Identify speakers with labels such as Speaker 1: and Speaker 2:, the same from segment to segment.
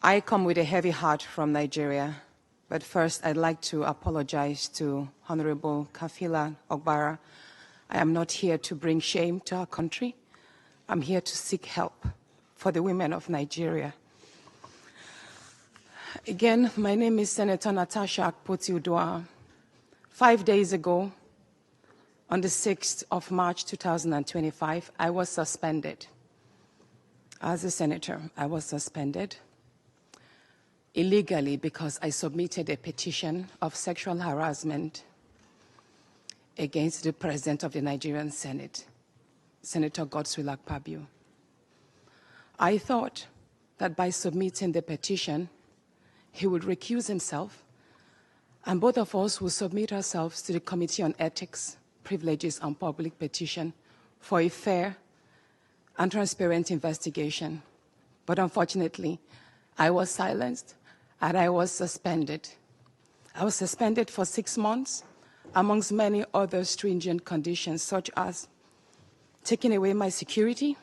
Speaker 1: I come with a heavy heart from Nigeria, but first I'd like to apologize to Honorable Kafila Ogbara. I am not here to bring shame to our country. I'm here to seek help for the women of Nigeria. Again, my name is Senator Natasha Akpoti-Uduaghan. 5 days ago, on the 6th of March 2025, I was suspended. As a senator, I was suspended illegally because I submitted a petition of sexual harassment against the President of the Nigerian Senate, Senator Godswill Akpabio. I thought that by submitting the petition, he would recuse himself, and both of us will submit ourselves to the Committee on Ethics, Privileges, and Public Petition for a fair and transparent investigation. But unfortunately, I was silenced and I was suspended. I was suspended for 6 months, amongst many other stringent conditions, such as taking away my security,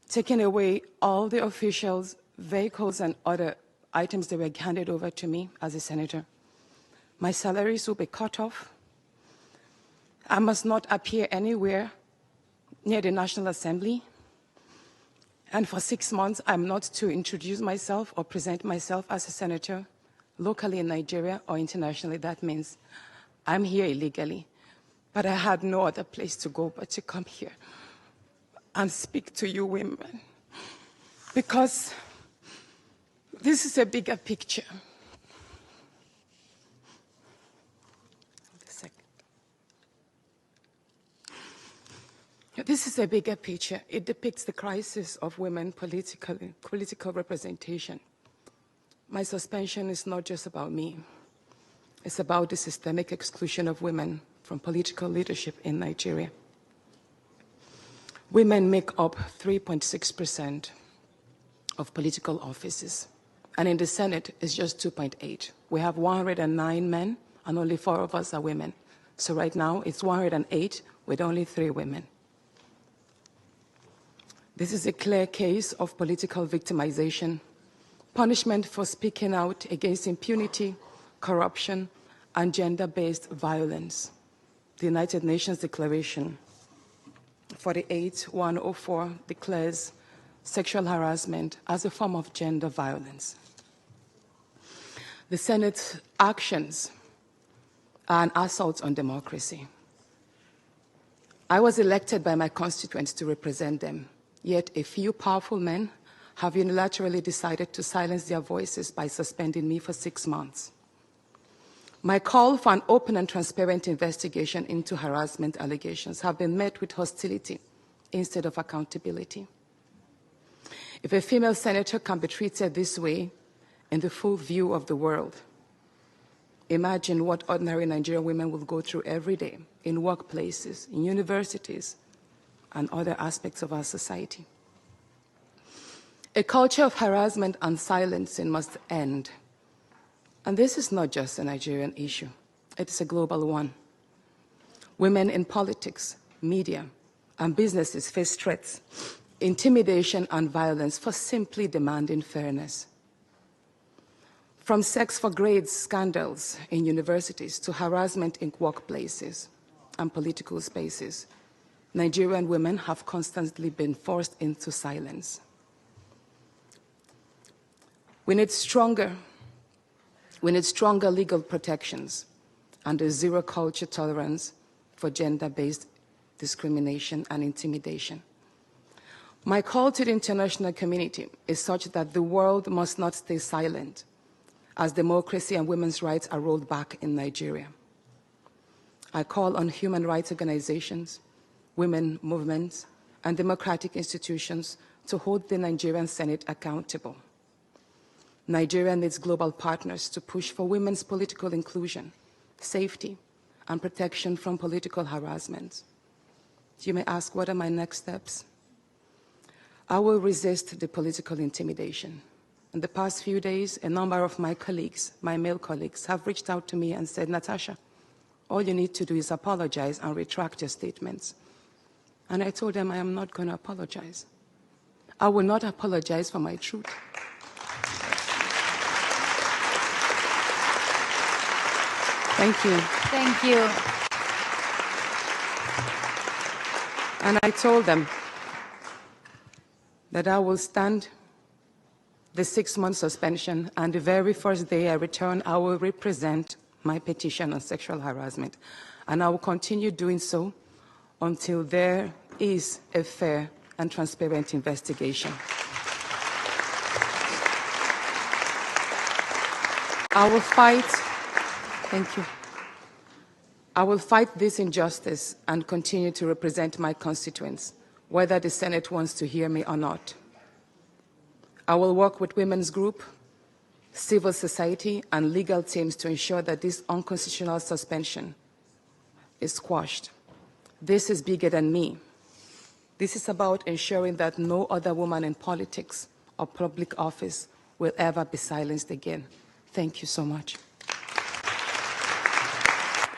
Speaker 1: taking away all the officials' vehicles and other items that were handed over to me as a senator. My salaries will be cut off. I must not appear anywhere near the National Assembly. And for 6 months, I'm not to introduce myself or present myself as a senator locally in Nigeria or internationally. That means I'm here illegally. But I had no other place to go but to come here and speak to you women. Because this is a bigger picture. This is a bigger picture. It depicts the crisis of women political representation. My suspension is not just about me. It's about the systemic exclusion of women from political leadership in Nigeria. Women make up 3.6% of political offices, and in the Senate, it's just 2.8. We have 109 men, and only 4 of us are women. So right now, it's 108 with only 3 women. This is a clear case of political victimization, punishment for speaking out against impunity, corruption, and gender-based violence. The United Nations Declaration 48/104 declares sexual harassment as a form of gender violence. The Senate's actions are an assault on democracy. I was elected by my constituents to represent them. Yet a few powerful men have unilaterally decided to silence their voices by suspending me for 6 months. My call for an open and transparent investigation into harassment allegations have been met with hostility instead of accountability. If a female senator can be treated this way in the full view of the world, imagine what ordinary Nigerian women will go through every day in workplaces, in universities, and other aspects of our society. A culture of harassment and silencing must end. And this is not just a Nigerian issue. It is a global one. Women in politics, media, and businesses face threats, intimidation, and violence for simply demanding fairness. From sex for grades scandals in universities to harassment in workplaces and political spaces, Nigerian women have constantly been forced into silence. We need stronger legal protections and a zero culture tolerance for gender-based discrimination and intimidation. My call to the international community is such that the world must not stay silent as democracy and women's rights are rolled back in Nigeria. I call on human rights organizations, women movements, and democratic institutions to hold the Nigerian Senate accountable. Nigeria needs global partners to push for women's political inclusion, safety, and protection from political harassment. You may ask, what are my next steps? I will resist the political intimidation. In the past few days, a number of my colleagues, my male colleagues, have reached out to me and said, Natasha, all you need to do is apologize and retract your statements. And I told them I am not going to apologize. I will not apologize for my truth. Thank you.
Speaker 2: Thank you.
Speaker 1: And I told them that I will stand the 6-month suspension, and the very first day I return, I will represent my petition on sexual harassment. And I will continue doing so until there is a fair and transparent investigation. I will fight. Thank you. I will fight this injustice and continue to represent my constituents, whether the Senate wants to hear me or not. I will work with women's group, civil society, and legal teams to ensure that this unconstitutional suspension is squashed. This is bigger than me. This is about ensuring that no other woman in politics or public office will ever be silenced again. Thank you so much.